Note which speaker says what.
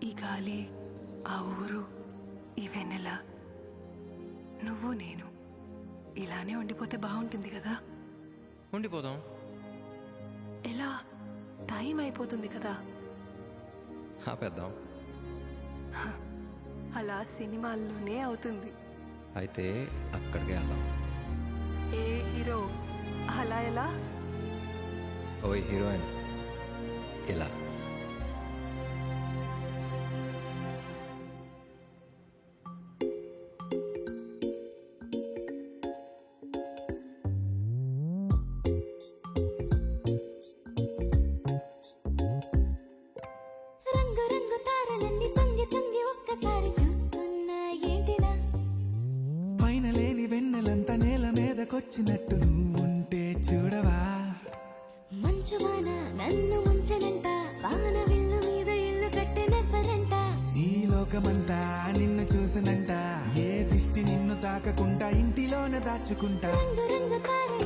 Speaker 1: ఈ గాలి, ఆ ఊరు, ఈ వెన్నెల, నువ్వు నేను ఇలానే ఉండిపోతే బాగుంటుంది కదా.
Speaker 2: ఉండిపోదాం.
Speaker 1: ఎలా? టైం అయిపోతుంది కదా.
Speaker 2: ఆపేద్దాం.
Speaker 1: అలా సినిమాల్లోనే అవుతుంది.
Speaker 2: అయితే అక్కడికే వెళ్దాం.
Speaker 1: ఏ హీరో అలా ఎలా?
Speaker 2: ఓయ్ హీరోయిన్, ఇలా.
Speaker 3: రంగు రంగు తారలన్నీ తొంగి తొంగి ఒక్కసారి చూస్తున్నా ఏంటిలా?
Speaker 4: పైన లేని వెన్నెలంతా నేల మీదకొచ్చినట్టు నువ్వుంటే చూడవా?
Speaker 3: మంచు వాన నన్ను ముంచనంట, వాన విల్లు మీద ఇల్లు కట్టెనెవ్వరంట.
Speaker 4: నీ లోకమంతా నిన్ను చూసనంట, ఏ దిష్టి నిన్ను తాకకుండా ఇంటిలోనే దాచుకుంటా.
Speaker 3: రంగు రంగు తారలన్నీ